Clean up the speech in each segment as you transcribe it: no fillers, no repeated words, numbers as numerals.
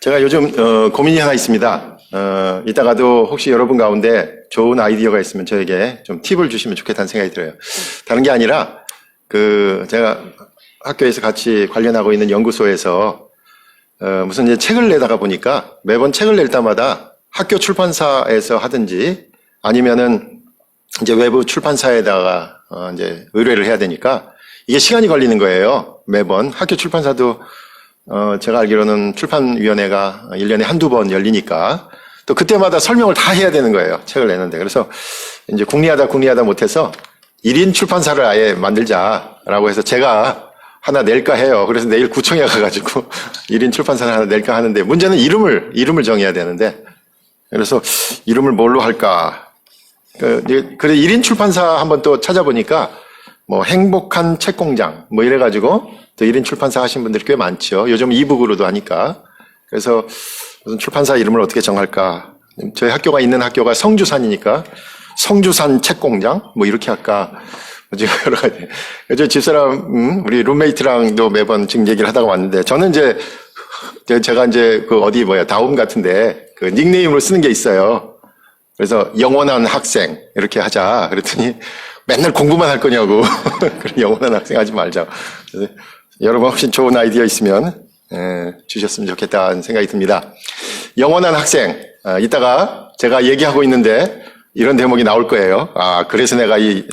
제가 요즘 고민이 하나 있습니다. 이따가도 혹시 여러분 가운데 좋은 아이디어가 있으면 저에게 좀 팁을 주시면 좋겠다는 생각이 들어요. 다른 게 아니라 제가 학교에서 같이 관련하고 있는 연구소에서 무슨 이제 책을 내다가 보니까 매번 책을 낼 때마다 학교 출판사에서 하든지 아니면은 이제 외부 출판사에다가 이제 의뢰를 해야 되니까 이게 시간이 걸리는 거예요. 매번 학교 출판사도 제가 알기로는 출판위원회가 1년에 한두 번 열리니까 또 그때마다 설명을 다 해야 되는 거예요. 책을 내는데. 그래서 이제 궁리하다 못해서 1인 출판사를 아예 만들자라고 해서 제가 하나 낼까 해요. 그래서 내일 구청에 가가지고 1인 출판사를 하나 낼까 하는데 문제는 이름을 정해야 되는데 그래서 이름을 뭘로 할까. 그래 1인 출판사 한번 또 찾아보니까 뭐 행복한 책공장 뭐 이래가지고 또 1인 출판사 하신 분들이 꽤 많죠. 요즘 이북으로도 하니까. 그래서 무슨 출판사 이름을 어떻게 정할까. 저희 학교가 있는 학교가 성주산이니까 성주산 책공장 뭐 이렇게 할까. 지금 여러 가지. 저 집사람 우리 룸메이트랑도 매번 지금 얘기를 하다가 왔는데 저는 제가 이제 다움 같은데 그 닉네임으로 쓰는 게 있어요. 그래서 영원한 학생 이렇게 하자. 그랬더니 맨날 공부만 할 거냐고. 그래, 영원한 학생 하지 말자. 그래서 여러분 혹시 좋은 아이디어 있으면 주셨으면 좋겠다는 생각이 듭니다. 영원한 학생. 이따가 제가 얘기하고 있는데 이런 대목이 나올 거예요. 그래서 내가 이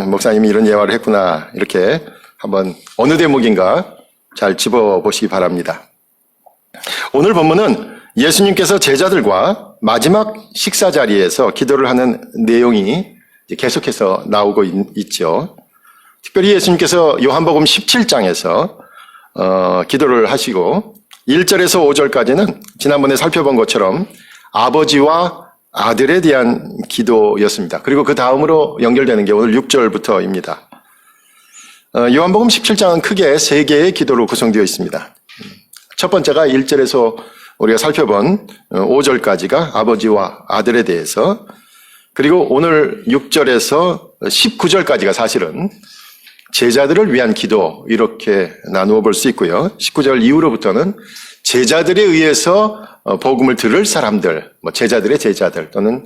목사님이 이런 예화를 했구나. 이렇게 한번 어느 대목인가 잘 집어보시기 바랍니다. 오늘 본문은 예수님께서 제자들과 마지막 식사 자리에서 기도를 하는 내용이 계속해서 나오고 있죠. 특별히 예수님께서 요한복음 17장에서 기도를 하시고 1절에서 5절까지는 지난번에 살펴본 것처럼 아버지와 아들에 대한 기도였습니다. 그리고 그 다음으로 연결되는 게 오늘 6절부터입니다. 요한복음 17장은 크게 3개의 기도로 구성되어 있습니다. 첫 번째가 1절에서 우리가 살펴본 5절까지가 아버지와 아들에 대해서, 그리고 오늘 6절에서 19절까지가 사실은 제자들을 위한 기도 이렇게 나누어 볼 수 있고요. 19절 이후로부터는 제자들에 의해서 복음을 들을 사람들, 제자들의 제자들 또는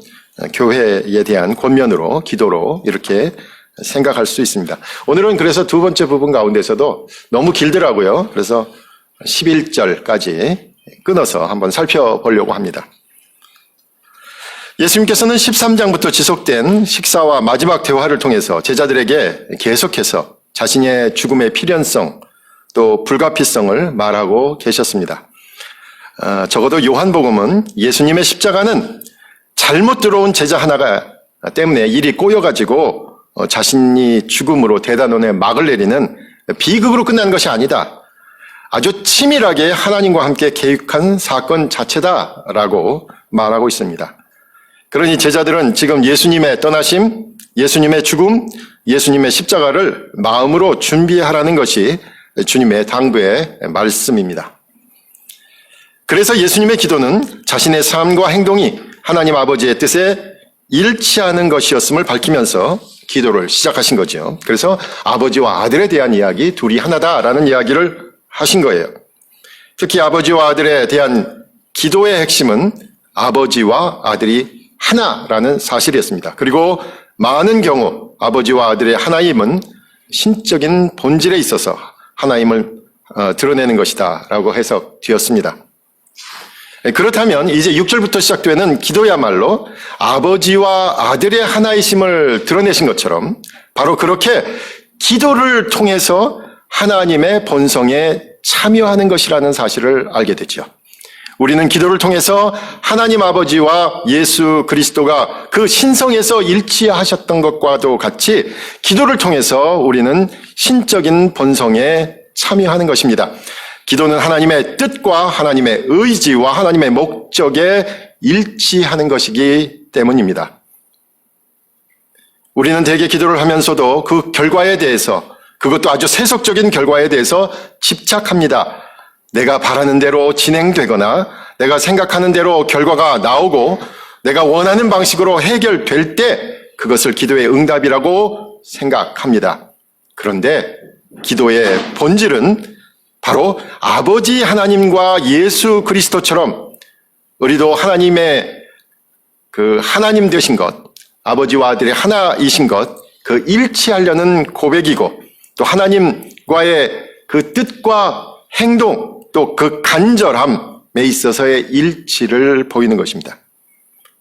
교회에 대한 권면으로 기도로 이렇게 생각할 수 있습니다. 오늘은 그래서 두 번째 부분 가운데서도 너무 길더라고요. 그래서 11절까지 끊어서 한번 살펴보려고 합니다. 예수님께서는 13장부터 지속된 식사와 마지막 대화를 통해서 제자들에게 계속해서 자신의 죽음의 필연성 또 불가피성을 말하고 계셨습니다. 적어도 요한복음은 예수님의 십자가는 잘못 들어온 제자 하나가 때문에 일이 꼬여가지고 자신이 죽음으로 대단원에 막을 내리는 비극으로 끝난 것이 아니다. 아주 치밀하게 하나님과 함께 계획한 사건 자체다라고 말하고 있습니다. 그러니 제자들은 지금 예수님의 떠나심, 예수님의 죽음, 예수님의 십자가를 마음으로 준비하라는 것이 주님의 당부의 말씀입니다. 그래서 예수님의 기도는 자신의 삶과 행동이 하나님 아버지의 뜻에 일치하는 것이었음을 밝히면서 기도를 시작하신 거죠. 그래서 아버지와 아들에 대한 이야기, 둘이 하나다라는 이야기를 하신 거예요. 특히 아버지와 아들에 대한 기도의 핵심은 아버지와 아들이 하나라는 사실이었습니다. 그리고 많은 경우 아버지와 아들의 하나임은 신적인 본질에 있어서 하나임을 드러내는 것이다 라고 해석되었습니다. 그렇다면 이제 6절부터 시작되는 기도야말로 아버지와 아들의 하나이심을 드러내신 것처럼 바로 그렇게 기도를 통해서 하나님의 본성에 참여하는 것이라는 사실을 알게 되죠. 우리는 기도를 통해서 하나님 아버지와 예수 그리스도가 그 신성에서 일치하셨던 것과도 같이 기도를 통해서 우리는 신적인 본성에 참여하는 것입니다. 기도는 하나님의 뜻과 하나님의 의지와 하나님의 목적에 일치하는 것이기 때문입니다. 우리는 대개 기도를 하면서도 그 결과에 대해서, 그것도 아주 세속적인 결과에 대해서 집착합니다. 내가 바라는 대로 진행되거나 내가 생각하는 대로 결과가 나오고 내가 원하는 방식으로 해결될 때 그것을 기도의 응답이라고 생각합니다. 그런데 기도의 본질은 바로 아버지 하나님과 예수 그리스도처럼 우리도 하나님의 그 하나님 되신 것, 아버지와 아들의 하나이신 것, 그 일치하려는 고백이고 또 하나님과의 그 뜻과 행동 또 그 간절함에 있어서의 일치를 보이는 것입니다.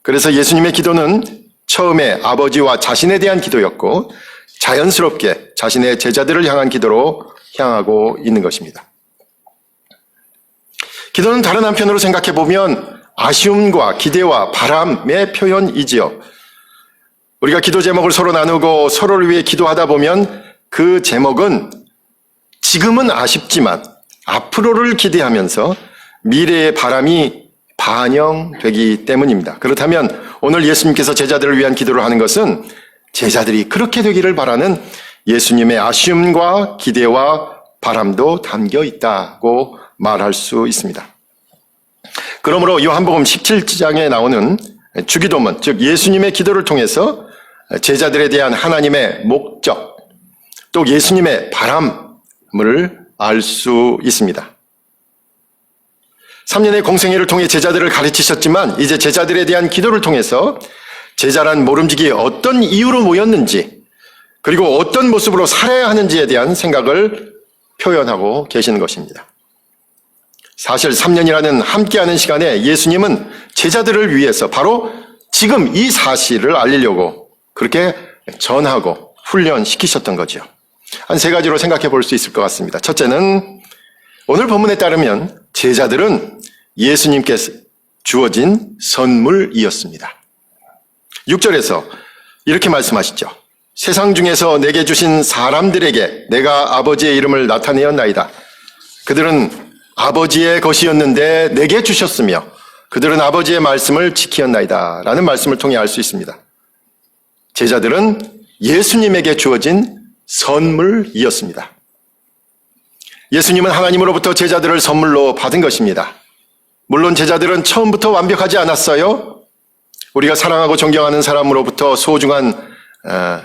그래서 예수님의 기도는 처음에 아버지와 자신에 대한 기도였고 자연스럽게 자신의 제자들을 향한 기도로 향하고 있는 것입니다. 기도는 다른 한편으로 생각해 보면 아쉬움과 기대와 바람의 표현이지요. 우리가 기도 제목을 서로 나누고 서로를 위해 기도하다 보면 그 제목은 지금은 아쉽지만 앞으로를 기대하면서 미래의 바람이 반영되기 때문입니다. 그렇다면 오늘 예수님께서 제자들을 위한 기도를 하는 것은 제자들이 그렇게 되기를 바라는 예수님의 아쉬움과 기대와 바람도 담겨 있다고 말할 수 있습니다. 그러므로 요한복음 17장에 나오는 주기도문, 즉 예수님의 기도를 통해서 제자들에 대한 하나님의 목적, 또 예수님의 바람을 알 수 있습니다. 3년의 공생애를 통해 제자들을 가르치셨지만 이제 제자들에 대한 기도를 통해서 제자란 모름지기 어떤 이유로 모였는지 그리고 어떤 모습으로 살아야 하는지에 대한 생각을 표현하고 계시는 것입니다. 사실 3년이라는 함께하는 시간에 예수님은 제자들을 위해서 바로 지금 이 사실을 알리려고 그렇게 전하고 훈련시키셨던 거죠. 한 세 가지로 생각해 볼 수 있을 것 같습니다. 첫째는 오늘 본문에 따르면 제자들은 예수님께서 주어진 선물이었습니다. 6절에서 이렇게 말씀하시죠. 세상 중에서 내게 주신 사람들에게 내가 아버지의 이름을 나타내었나이다. 그들은 아버지의 것이었는데 내게 주셨으며 그들은 아버지의 말씀을 지키었나이다. 라는 말씀을 통해 알 수 있습니다. 제자들은 예수님에게 주어진 선물이었습니다. 예수님은 하나님으로부터 제자들을 선물로 받은 것입니다. 물론 제자들은 처음부터 완벽하지 않았어요. 우리가 사랑하고 존경하는 사람으로부터 소중한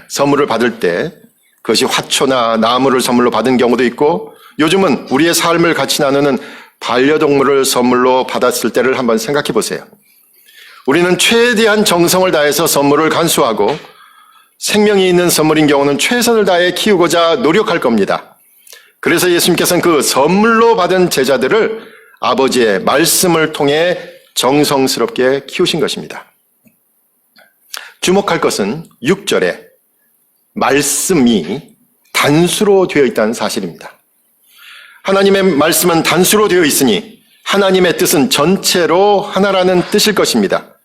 선물을 받을 때 그것이 화초나 나무를 선물로 받은 경우도 있고 요즘은 우리의 삶을 같이 나누는 반려동물을 선물로 받았을 때를 한번 생각해 보세요. 우리는 최대한 정성을 다해서 선물을 간수하고 생명이 있는 선물인 경우는 최선을 다해 키우고자 노력할 겁니다. 그래서 예수님께서는 그 선물로 받은 제자들을 아버지의 말씀을 통해 정성스럽게 키우신 것입니다. 주목할 것은 6절에 말씀이 단수로 되어 있다는 사실입니다. 하나님의 말씀은 단수로 되어 있으니 하나님의 뜻은 전체로 하나라는 뜻일 것입니다.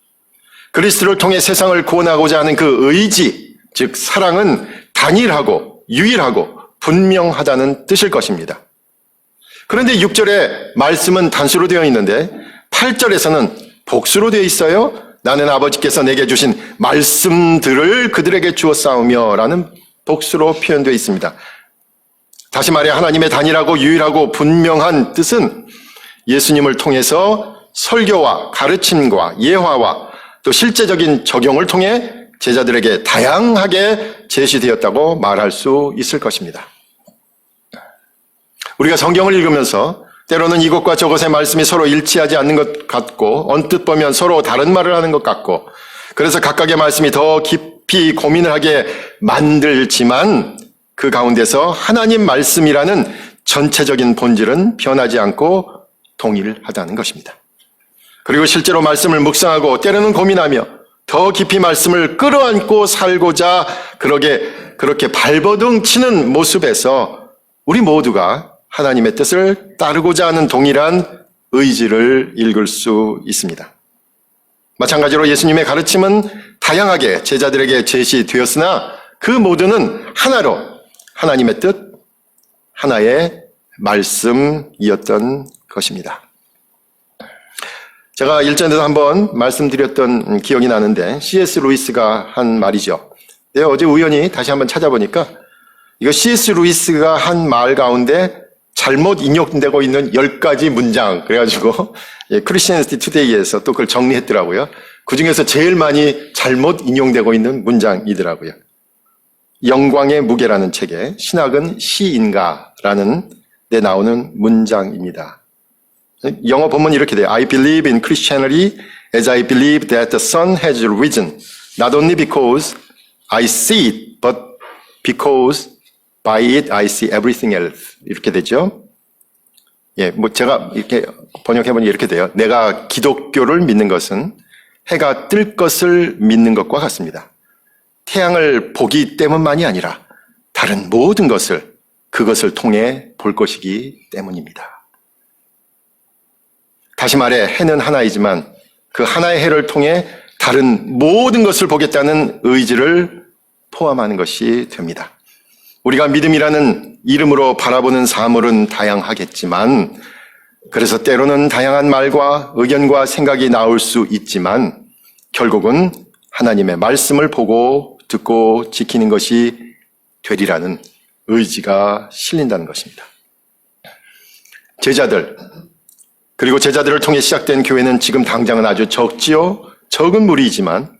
그리스도를 통해 세상을 구원하고자 하는 그 의지, 즉 사랑은 단일하고 유일하고 분명하다는 뜻일 것입니다. 그런데 6절에 말씀은 단수로 되어 있는데 8절에서는 복수로 되어 있어요. 나는 아버지께서 내게 주신 말씀들을 그들에게 주었사오며 라는 복수로 표현되어 있습니다. 다시 말해 하나님의 단일하고 유일하고 분명한 뜻은 예수님을 통해서 설교와 가르침과 예화와 또 실제적인 적용을 통해 제자들에게 다양하게 제시되었다고 말할 수 있을 것입니다. 우리가 성경을 읽으면서 때로는 이것과 저것의 말씀이 서로 일치하지 않는 것 같고 언뜻 보면 서로 다른 말을 하는 것 같고 그래서 각각의 말씀이 더 깊이 고민을 하게 만들지만 그 가운데서 하나님 말씀이라는 전체적인 본질은 변하지 않고 동일하다는 것입니다. 그리고 실제로 말씀을 묵상하고 때로는 고민하며 더 깊이 말씀을 끌어안고 살고자 그렇게 발버둥 치는 모습에서 우리 모두가 하나님의 뜻을 따르고자 하는 동일한 의지를 읽을 수 있습니다. 마찬가지로 예수님의 가르침은 다양하게 제자들에게 제시되었으나 그 모두는 하나로 하나님의 뜻, 하나의 말씀이었던 것입니다. 제가 일전에도 한번 말씀드렸던 기억이 나는데 C.S. 루이스가 한 말이죠. 내가 어제 우연히 다시 한번 찾아보니까 이거 C.S. 루이스가 한 말 가운데 잘못 인용되고 있는 10가지 문장 그래가지고 크리스천리티 투데이에서 또 그걸 정리했더라고요. 그중에서 제일 많이 잘못 인용되고 있는 문장이더라고요. 영광의 무게라는 책에 신학은 시인가라는 나오는 문장입니다. 영어 본문이 이렇게 돼요. I believe in Christianity as I believe that the sun has risen, not only because I see it, but because by it I see everything else. 이렇게 되죠. 예, 뭐 제가 이렇게 번역해보니 이렇게 돼요. 내가 기독교를 믿는 것은 해가 뜰 것을 믿는 것과 같습니다. 태양을 보기 때문만이 아니라 다른 모든 것을 그것을 통해 볼 것이기 때문입니다. 다시 말해 해는 하나이지만 그 하나의 해를 통해 다른 모든 것을 보겠다는 의지를 포함하는 것이 됩니다. 우리가 믿음이라는 이름으로 바라보는 사물은 다양하겠지만, 그래서 때로는 다양한 말과 의견과 생각이 나올 수 있지만 결국은 하나님의 말씀을 보고 듣고 지키는 것이 되리라는 의지가 실린다는 것입니다. 제자들, 그리고 제자들을 통해 시작된 교회는 지금 당장은 아주 적은 무리이지만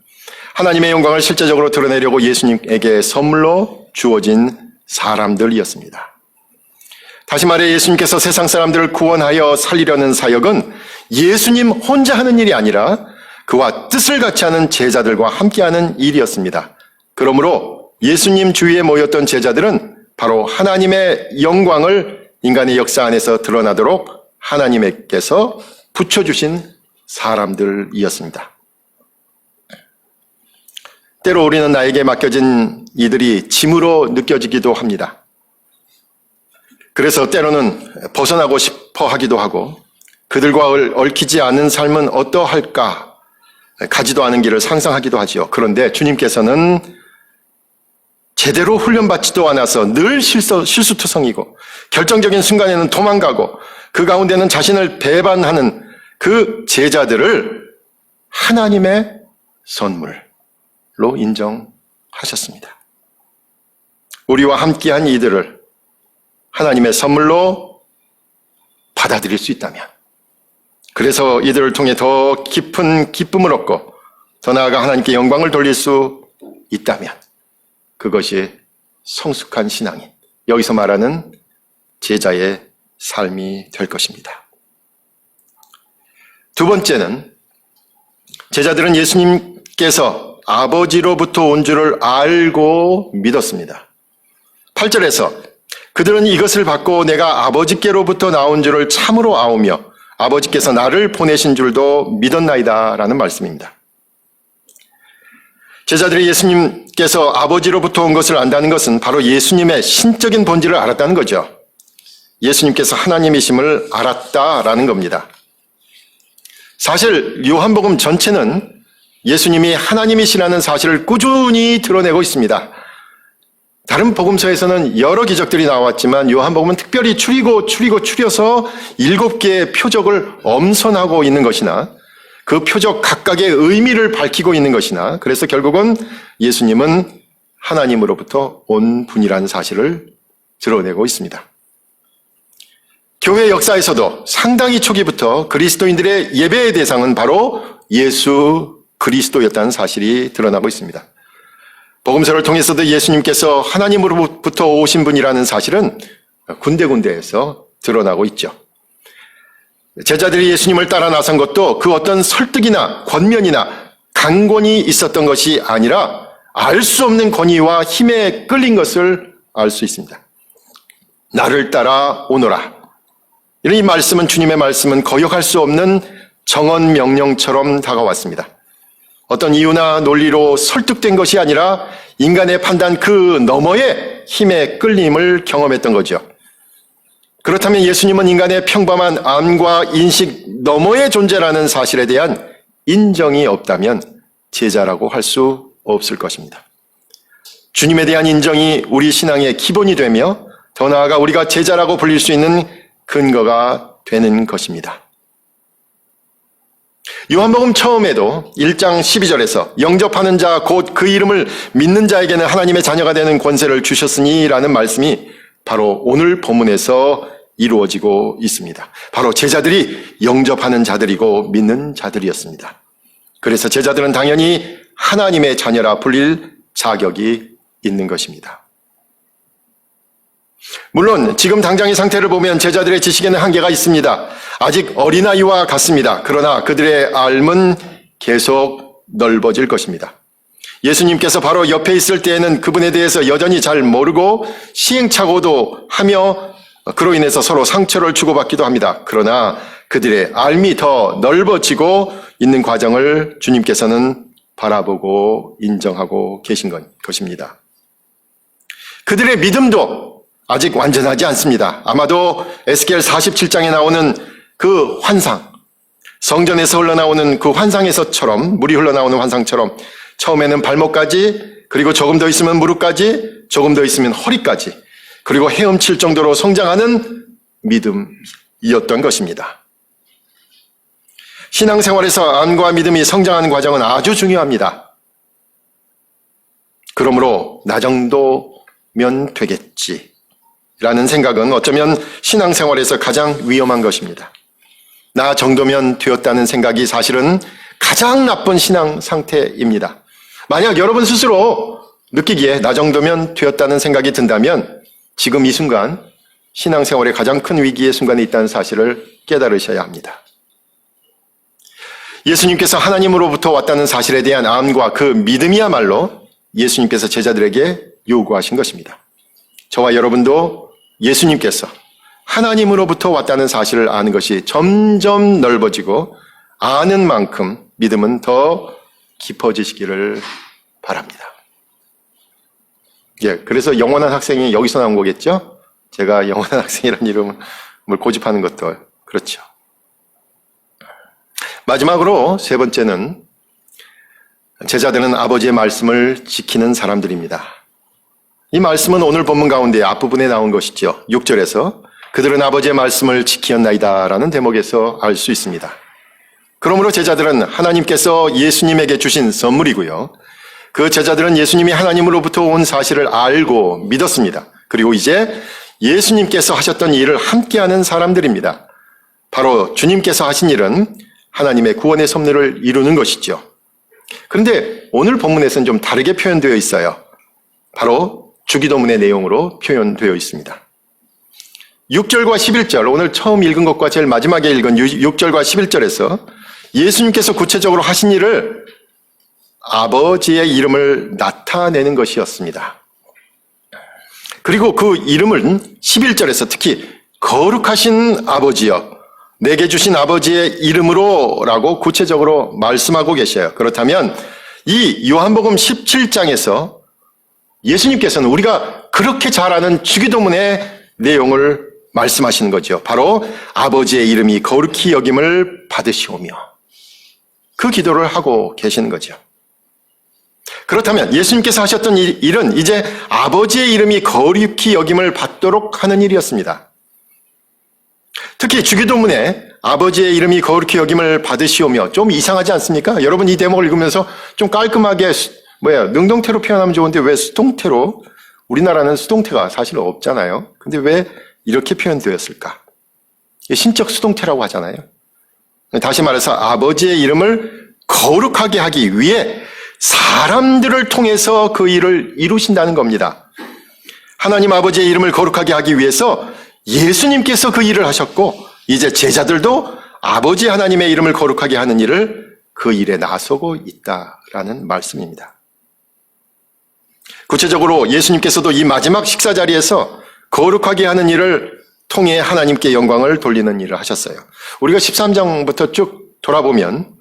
하나님의 영광을 실제적으로 드러내려고 예수님에게 선물로 주어진 사람들이었습니다. 다시 말해 예수님께서 세상 사람들을 구원하여 살리려는 사역은 예수님 혼자 하는 일이 아니라 그와 뜻을 같이 하는 제자들과 함께하는 일이었습니다. 그러므로 예수님 주위에 모였던 제자들은 바로 하나님의 영광을 인간의 역사 안에서 드러나도록 하나님께서 붙여주신 사람들이었습니다. 때로 우리는 나에게 맡겨진 이들이 짐으로 느껴지기도 합니다. 그래서 때로는 벗어나고 싶어 하기도 하고 그들과 얽히지 않은 삶은 어떠할까 가지도 않은 길을 상상하기도 하지요. 그런데 주님께서는 제대로 훈련받지도 않아서 늘 실수투성이고 결정적인 순간에는 도망가고 그 가운데는 자신을 배반하는 그 제자들을 하나님의 선물로 인정하셨습니다. 우리와 함께한 이들을 하나님의 선물로 받아들일 수 있다면, 그래서 이들을 통해 더 깊은 기쁨을 얻고 더 나아가 하나님께 영광을 돌릴 수 있다면 그것이 성숙한 신앙인, 여기서 말하는 제자의 삶이 될 것입니다. 두 번째는 제자들은 예수님께서 아버지로부터 온 줄을 알고 믿었습니다. 8절에서 그들은 이것을 받고 내가 아버지께로부터 나온 줄을 참으로 아오며 아버지께서 나를 보내신 줄도 믿었나이다 라는 말씀입니다. 제자들이 예수님께서 아버지로부터 온 것을 안다는 것은 바로 예수님의 신적인 본질을 알았다는 거죠. 예수님께서 하나님이심을 알았다라는 겁니다. 사실 요한복음 전체는 예수님이 하나님이시라는 사실을 꾸준히 드러내고 있습니다. 다른 복음서에서는 여러 기적들이 나왔지만 요한복음은 특별히 추려서 7개의 표적을 엄선하고 있는 것이나 그 표적 각각의 의미를 밝히고 있는 것이나, 그래서 결국은 예수님은 하나님으로부터 온 분이라는 사실을 드러내고 있습니다. 교회 역사에서도 상당히 초기부터 그리스도인들의 예배의 대상은 바로 예수 그리스도였다는 사실이 드러나고 있습니다. 복음서를 통해서도 예수님께서 하나님으로부터 오신 분이라는 사실은 군데군데에서 드러나고 있죠. 제자들이 예수님을 따라 나선 것도 그 어떤 설득이나 권면이나 강권이 있었던 것이 아니라 알 수 없는 권위와 힘에 끌린 것을 알 수 있습니다. 나를 따라 오너라. 이런 이 말씀은, 주님의 말씀은 거역할 수 없는 정언 명령처럼 다가왔습니다. 어떤 이유나 논리로 설득된 것이 아니라 인간의 판단 그 너머의 힘에 끌림을 경험했던 거죠. 그렇다면 예수님은 인간의 평범한 암과 인식 너머의 존재라는 사실에 대한 인정이 없다면 제자라고 할 수 없을 것입니다. 주님에 대한 인정이 우리 신앙의 기본이 되며 더 나아가 우리가 제자라고 불릴 수 있는 근거가 되는 것입니다. 요한복음 처음에도 1장 12절에서 영접하는 자 곧 그 이름을 믿는 자에게는 하나님의 자녀가 되는 권세를 주셨으니 라는 말씀이 바로 오늘 본문에서 이루어지고 있습니다. 바로 제자들이 영접하는 자들이고 믿는 자들이었습니다. 그래서 제자들은 당연히 하나님의 자녀라 불릴 자격이 있는 것입니다. 물론 지금 당장의 상태를 보면 제자들의 지식에는 한계가 있습니다. 아직 어린아이와 같습니다. 그러나 그들의 알은 계속 넓어질 것입니다. 예수님께서 바로 옆에 있을 때에는 그분에 대해서 여전히 잘 모르고 시행착오도 하며 그로 인해서 서로 상처를 주고받기도 합니다. 그러나 그들의 알미 더 넓어지고 있는 과정을 주님께서는 바라보고 인정하고 계신 것입니다. 그들의 믿음도 아직 완전하지 않습니다. 아마도 에스겔 47장에 나오는 그 환상, 성전에서 흘러나오는 그 환상에서처럼, 물이 흘러나오는 환상처럼 처음에는 발목까지, 그리고 조금 더 있으면 무릎까지, 조금 더 있으면 허리까지, 그리고 헤엄칠 정도로 성장하는 믿음이었던 것입니다. 신앙생활에서 안과 믿음이 성장하는 과정은 아주 중요합니다. 그러므로 나 정도면 되겠지라는 생각은 어쩌면 신앙생활에서 가장 위험한 것입니다. 나 정도면 되었다는 생각이 사실은 가장 나쁜 신앙 상태입니다. 만약 여러분 스스로 느끼기에 나 정도면 되었다는 생각이 든다면 지금 이 순간 신앙생활의 가장 큰 위기의 순간에 있다는 사실을 깨달으셔야 합니다. 예수님께서 하나님으로부터 왔다는 사실에 대한 암과 그 믿음이야말로 예수님께서 제자들에게 요구하신 것입니다. 저와 여러분도 예수님께서 하나님으로부터 왔다는 사실을 아는 것이 점점 넓어지고 아는 만큼 믿음은 더 깊어지시기를 바랍니다. 예, 그래서 영원한 학생이 여기서 나온 거겠죠? 제가 영원한 학생이라는 이름을 고집하는 것도 그렇죠. 마지막으로 세 번째는 제자들은 아버지의 말씀을 지키는 사람들입니다. 이 말씀은 오늘 본문 가운데 앞부분에 나온 것이죠. 6절에서 그들은 아버지의 말씀을 지키었나이다라는 대목에서 알 수 있습니다. 그러므로 제자들은 하나님께서 예수님에게 주신 선물이고요. 그 제자들은 예수님이 하나님으로부터 온 사실을 알고 믿었습니다. 그리고 이제 예수님께서 하셨던 일을 함께하는 사람들입니다. 바로 주님께서 하신 일은 하나님의 구원의 섭리를 이루는 것이죠. 그런데 오늘 본문에서는 좀 다르게 표현되어 있어요. 바로 주기도문의 내용으로 표현되어 있습니다. 6절과 11절, 오늘 처음 읽은 것과 제일 마지막에 읽은 6절과 11절에서 예수님께서 구체적으로 하신 일을 아버지의 이름을 나타내는 것이었습니다. 그리고 그 이름은 11절에서 특히 거룩하신 아버지여 내게 주신 아버지의 이름으로 라고 구체적으로 말씀하고 계셔요. 그렇다면 이 요한복음 17장에서 예수님께서는 우리가 그렇게 잘 아는 주기도문의 내용을 말씀하시는 거죠. 바로 아버지의 이름이 거룩히 여김을 받으시오며 그 기도를 하고 계시는 거죠. 그렇다면 예수님께서 하셨던 일은 이제 아버지의 이름이 거룩히 여김을 받도록 하는 일이었습니다. 특히 주기도문에 아버지의 이름이 거룩히 여김을 받으시오며 좀 이상하지 않습니까? 여러분 이 대목을 읽으면서 좀 깔끔하게 능동태로 표현하면 좋은데 왜 수동태로, 우리나라는 수동태가 사실 없잖아요. 근데 왜 이렇게 표현되었을까? 신적 수동태라고 하잖아요. 다시 말해서 아버지의 이름을 거룩하게 하기 위해 사람들을 통해서 그 일을 이루신다는 겁니다. 하나님 아버지의 이름을 거룩하게 하기 위해서 예수님께서 그 일을 하셨고 이제 제자들도 아버지 하나님의 이름을 거룩하게 하는 일을 그 일에 나서고 있다라는 말씀입니다. 구체적으로 예수님께서도 이 마지막 식사 자리에서 거룩하게 하는 일을 통해 하나님께 영광을 돌리는 일을 하셨어요. 우리가 13장부터 쭉 돌아보면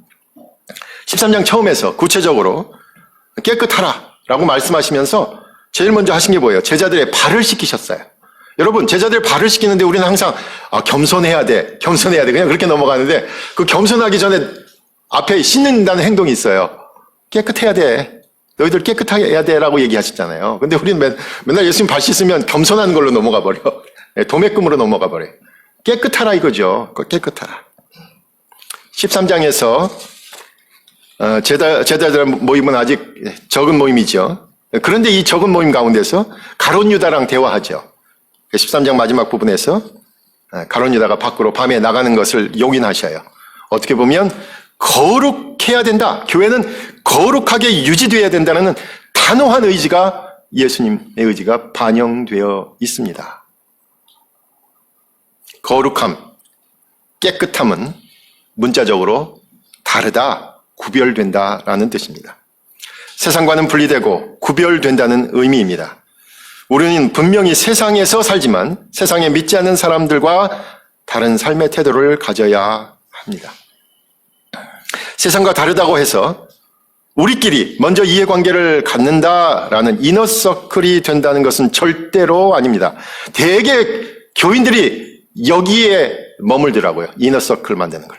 13장 처음에서 구체적으로 깨끗하라라고 말씀하시면서 제일 먼저 하신 게 뭐예요? 제자들의 발을 씻기셨어요. 여러분 제자들 발을 씻기는데 우리는 항상 겸손해야 돼 그냥 그렇게 넘어가는데 그 겸손하기 전에 앞에 씻는다는 행동이 있어요. 깨끗해야 돼. 너희들 깨끗해야 돼라고 얘기하셨잖아요. 근데 우리는 맨날 예수님 발 씻으면 겸손한 걸로 넘어가 버려. 도매금으로 넘어가 버려. 깨끗하라 이거죠. 깨끗하라. 13장에서 제자들 모임은 아직 적은 모임이죠. 그런데 이 적은 모임 가운데서 가룟 유다랑 대화하죠. 13장 마지막 부분에서 가룟 유다가 밖으로 밤에 나가는 것을 용인하셔요. 어떻게 보면 거룩해야 된다. 교회는 거룩하게 유지되어야 된다는 단호한 의지가 예수님의 의지가 반영되어 있습니다. 거룩함, 깨끗함은 문자적으로 다르다, 구별된다라는 뜻입니다. 세상과는 분리되고 구별된다는 의미입니다. 우리는 분명히 세상에서 살지만 세상에 믿지 않는 사람들과 다른 삶의 태도를 가져야 합니다. 세상과 다르다고 해서 우리끼리 먼저 이해관계를 갖는다라는 이너서클이 된다는 것은 절대로 아닙니다. 대개 교인들이 여기에 머물더라고요. 이너서클 만드는 걸.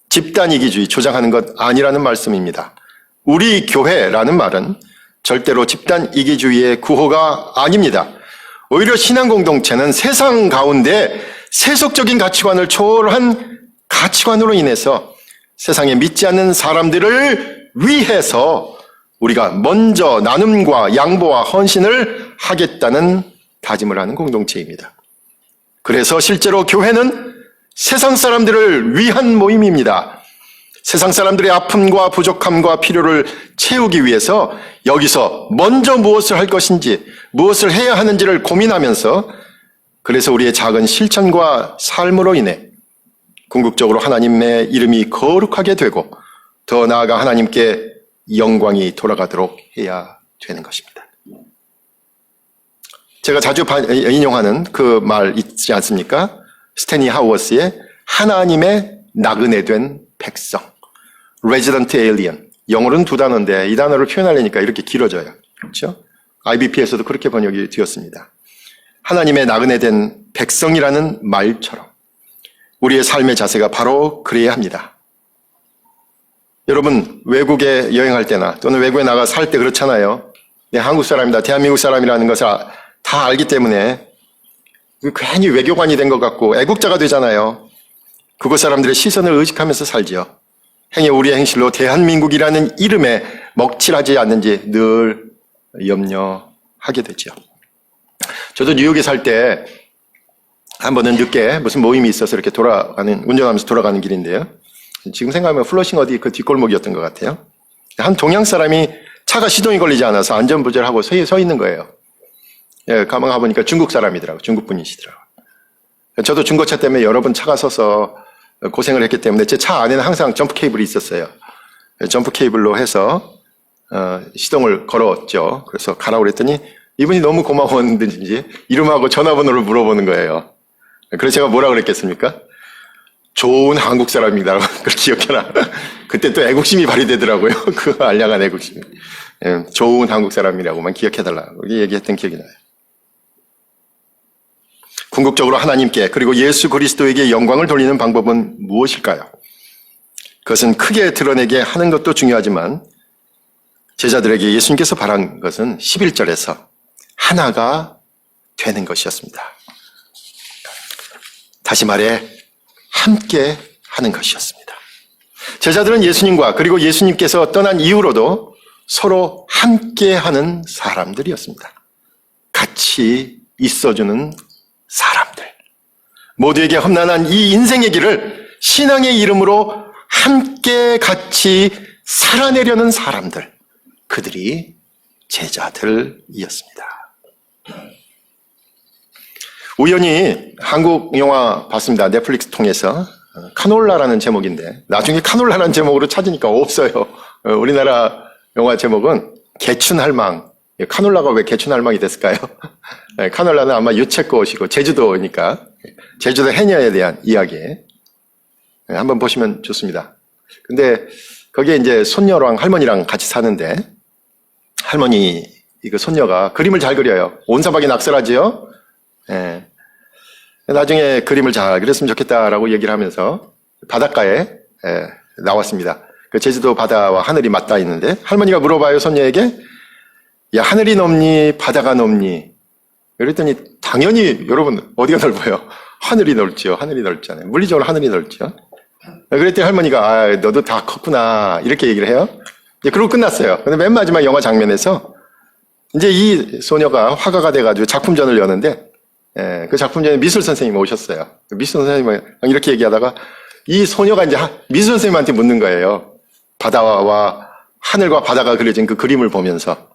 집단이기주의 조장하는 것 아니라는 말씀입니다. 우리 교회라는 말은 절대로 집단이기주의의 구호가 아닙니다. 오히려 신앙공동체는 세상 가운데 세속적인 가치관을 초월한 가치관으로 인해서 세상에 믿지 않는 사람들을 위해서 우리가 먼저 나눔과 양보와 헌신을 하겠다는 다짐을 하는 공동체입니다. 그래서 실제로 교회는 세상 사람들을 위한 모임입니다. 세상 사람들의 아픔과 부족함과 필요를 채우기 위해서 여기서 먼저 무엇을 할 것인지, 무엇을 해야 하는지를 고민하면서 그래서 우리의 작은 실천과 삶으로 인해 궁극적으로 하나님의 이름이 거룩하게 되고 더 나아가 하나님께 영광이 돌아가도록 해야 되는 것입니다. 제가 자주 인용하는 그 말 있지 않습니까? 스탠리 하워스의 하나님의 나그네된 백성, resident alien. 영어로는 두 단어인데 이 단어를 표현하려니까 이렇게 길어져요. 그렇죠? IBP에서도 그렇게 번역이 되었습니다. 하나님의 나그네된 백성이라는 말처럼 우리의 삶의 자세가 바로 그래야 합니다. 여러분 외국에 여행할 때나 또는 외국에 나가 살 때 그렇잖아요. 내가 한국 사람이다, 대한민국 사람이라는 것을 다 알기 때문에 괜히 외교관이 된 것 같고 애국자가 되잖아요. 그곳 사람들의 시선을 의식하면서 살지요. 행여 우리의 행실로 대한민국이라는 이름에 먹칠하지 않는지 늘 염려하게 되죠. 저도 뉴욕에 살 때 한 번은 늦게 무슨 모임이 있어서 이렇게 운전하면서 돌아가는 길인데요. 지금 생각하면 플러싱 어디 그 뒷골목이었던 것 같아요. 한 동양 사람이 차가 시동이 걸리지 않아서 안전부절하고 서 있는 거예요. 예, 가만 가보니까 중국 사람이더라고요. 중국 분이시더라고요. 저도 중고차 때문에 여러 번 차가 서서 고생을 했기 때문에 제 차 안에는 항상 점프 케이블이 있었어요. 점프 케이블로 해서 시동을 걸었죠. 그래서 가라고 그랬더니 이분이 너무 고마웠는지 이름하고 전화번호를 물어보는 거예요. 그래서 제가 뭐라 그랬겠습니까? 좋은 한국 사람이다라고 그걸 기억해라. 그때 또 애국심이 발휘되더라고요. 그 알량한 애국심이. 예, 좋은 한국 사람이라고만 기억해달라고 얘기했던 기억이 나요. 궁극적으로 하나님께 그리고 예수 그리스도에게 영광을 돌리는 방법은 무엇일까요? 그것은 크게 드러내게 하는 것도 중요하지만 제자들에게 예수님께서 바란 것은 11절에서 하나가 되는 것이었습니다. 다시 말해 함께 하는 것이었습니다. 제자들은 예수님과 그리고 예수님께서 떠난 이후로도 서로 함께 하는 사람들이었습니다. 같이 있어주는 사람들. 모두에게 험난한 이 인생의 길을 신앙의 이름으로 함께 같이 살아내려는 사람들. 그들이 제자들이었습니다. 우연히 한국 영화 봤습니다. 넷플릭스 통해서. 카놀라라는 제목인데 나중에 카놀라라는 제목으로 찾으니까 없어요. 우리나라 영화 제목은 개춘할망. 카놀라가 왜 개춘할망이 됐을까요? 카놀라는 아마 유채꽃이고 제주도니까 제주도 해녀에 대한 이야기. 한번 보시면 좋습니다. 근데 거기에 이제 손녀랑 할머니랑 같이 사는데 할머니 이거 손녀가 그림을 잘 그려요. 온 사박이 낙설하지요. 예. 나중에 그림을 잘 그렸으면 좋겠다라고 얘기를 하면서 바닷가에 나왔습니다. 그 제주도 바다와 하늘이 맞닿아 있는데 할머니가 물어봐요, 손녀에게. 야, 하늘이 넓니 바다가 넓니? 그랬더니 당연히 여러분 어디가 넓어요? 하늘이 넓죠. 하늘이 넓잖아요. 물리적으로 하늘이 넓죠. 그랬더니 할머니가 너도 다 컸구나 이렇게 얘기를 해요. 이제 그러고 끝났어요. 근데 맨 마지막 영화 장면에서 이제 이 소녀가 화가가 돼가지고 작품전을 여는데 그 작품전에 미술 선생님이 오셨어요. 미술 선생님이 이렇게 얘기하다가 이 소녀가 이제 미술 선생님한테 묻는 거예요. 바다와 하늘과 바다가 그려진 그 그림을 보면서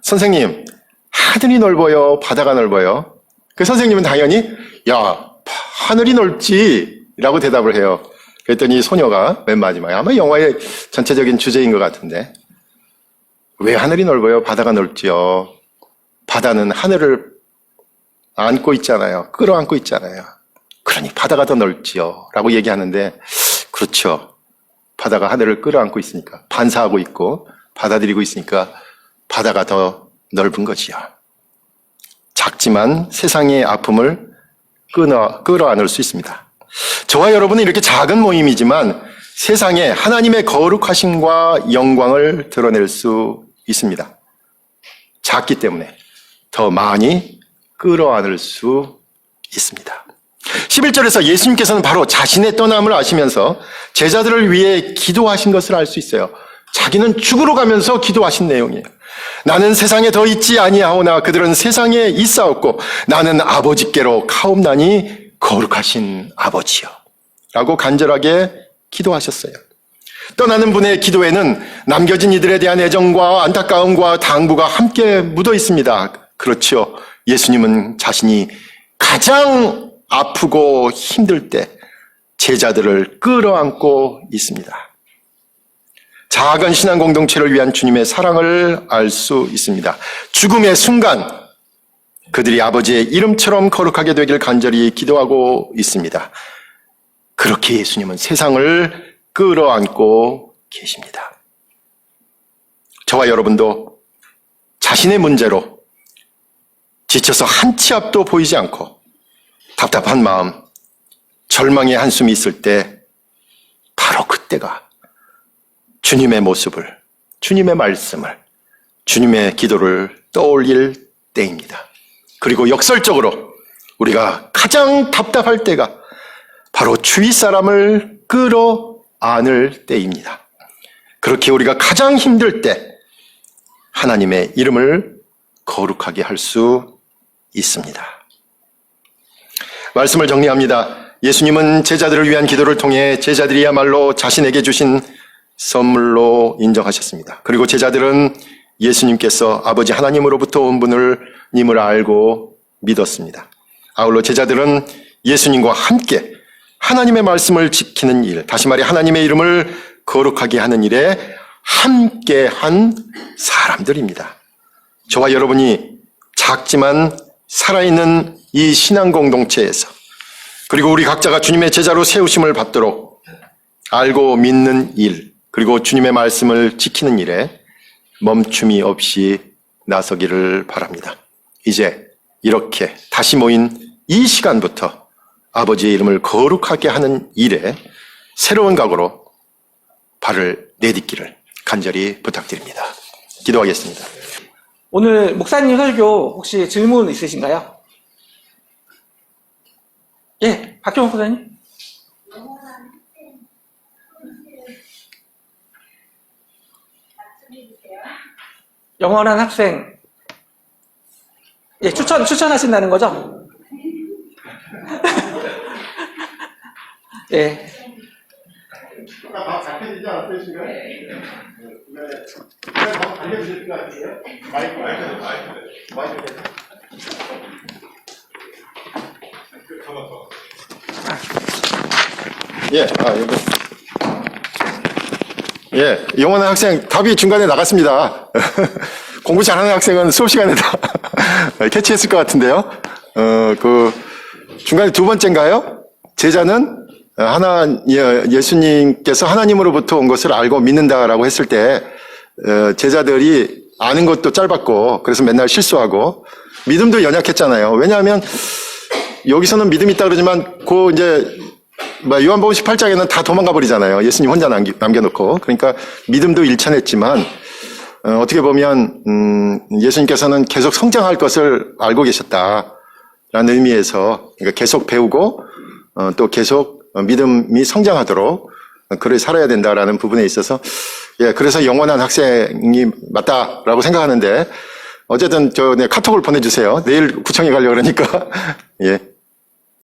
선생님, 하늘이 넓어요? 바다가 넓어요? 그 선생님은 당연히 야, 하늘이 넓지라고 대답을 해요. 그랬더니 소녀가 맨 마지막에, 아마 영화의 전체적인 주제인 것 같은데, 왜 하늘이 넓어요? 바다가 넓지요. 바다는 하늘을 안고 있잖아요. 끌어안고 있잖아요. 그러니 바다가 더 넓지요. 라고 얘기하는데, 그렇죠. 바다가 하늘을 끌어안고 있으니까, 반사하고 있고, 받아들이고 있으니까 바다가 더 넓은 거지요. 작지만 세상의 아픔을 끌어안을 수 있습니다. 저와 여러분은 이렇게 작은 모임이지만 세상에 하나님의 거룩하심과 영광을 드러낼 수 있습니다. 작기 때문에 더 많이 끌어안을 수 있습니다. 11절에서 예수님께서는 바로 자신의 떠남을 아시면서 제자들을 위해 기도하신 것을 알 수 있어요. 자기는 죽으러 가면서 기도하신 내용이에요. 나는 세상에 더 있지 아니하오나 그들은 세상에 있사옵고 나는 아버지께로 가옵나니 거룩하신 아버지요 라고 간절하게 기도하셨어요. 떠나는 분의 기도에는 남겨진 이들에 대한 애정과 안타까움과 당부가 함께 묻어 있습니다. 그렇죠. 예수님은 자신이 가장 아프고 힘들 때 제자들을 끌어안고 있습니다. 작은 신앙 공동체를 위한 주님의 사랑을 알 수 있습니다. 죽음의 순간 그들이 아버지의 이름처럼 거룩하게 되길 간절히 기도하고 있습니다. 그렇게 예수님은 세상을 끌어안고 계십니다. 저와 여러분도 자신의 문제로 지쳐서 한 치 앞도 보이지 않고 답답한 마음, 절망의 한숨이 있을 때 바로 그때가 주님의 모습을, 주님의 말씀을, 주님의 기도를 떠올릴 때입니다. 그리고 역설적으로 우리가 가장 답답할 때가 바로 주위 사람을 끌어안을 때입니다. 그렇게 우리가 가장 힘들 때 하나님의 이름을 거룩하게 할 수 있습니다. 말씀을 정리합니다. 예수님은 제자들을 위한 기도를 통해 제자들이야말로 자신에게 주신 선물로 인정하셨습니다. 그리고 제자들은 예수님께서 아버지 하나님으로부터 온 분임을 알고 믿었습니다. 아울러 제자들은 예수님과 함께 하나님의 말씀을 지키는 일, 다시 말해 하나님의 이름을 거룩하게 하는 일에 함께한 사람들입니다. 저와 여러분이 작지만 살아있는 이 신앙 공동체에서 그리고 우리 각자가 주님의 제자로 세우심을 받도록 알고 믿는 일, 그리고 주님의 말씀을 지키는 일에 멈춤이 없이 나서기를 바랍니다. 이제 이렇게 다시 모인 이 시간부터 아버지의 이름을 거룩하게 하는 일에 새로운 각오로 발을 내딛기를 간절히 부탁드립니다. 기도하겠습니다. 오늘 목사님 설교 혹시 질문 있으신가요? 예, 박경호 목사님. 영원한 학생. 예, 추천하신다는 거죠? 예. 다 잡혀지지 않았으신가요? 다 알려주실 것 같은데요? 마이크. 예, 영원한 학생 답이 중간에 나갔습니다. 공부 잘하는 학생은 수업 시간에 다 캐치했을 것 같은데요. 중간에 두 번째인가요? 제자는 예수님께서 하나님으로부터 온 것을 알고 믿는다라고 했을 때, 제자들이 아는 것도 짧았고, 그래서 맨날 실수하고, 믿음도 연약했잖아요. 왜냐하면, 여기서는 믿음이 있다 그러지만, 요한복음 18장에는 다 도망가 버리잖아요. 예수님 혼자 남겨놓고. 그러니까 믿음도 일천했지만, 어떻게 보면, 예수님께서는 계속 성장할 것을 알고 계셨다라는 의미에서, 그러니까 계속 배우고, 또 계속 믿음이 성장하도록 그를 살아야 된다라는 부분에 있어서, 예, 그래서 영원한 학생이 맞다라고 생각하는데, 어쨌든 카톡을 보내주세요. 내일 구청에 가려고 그러니까, 예.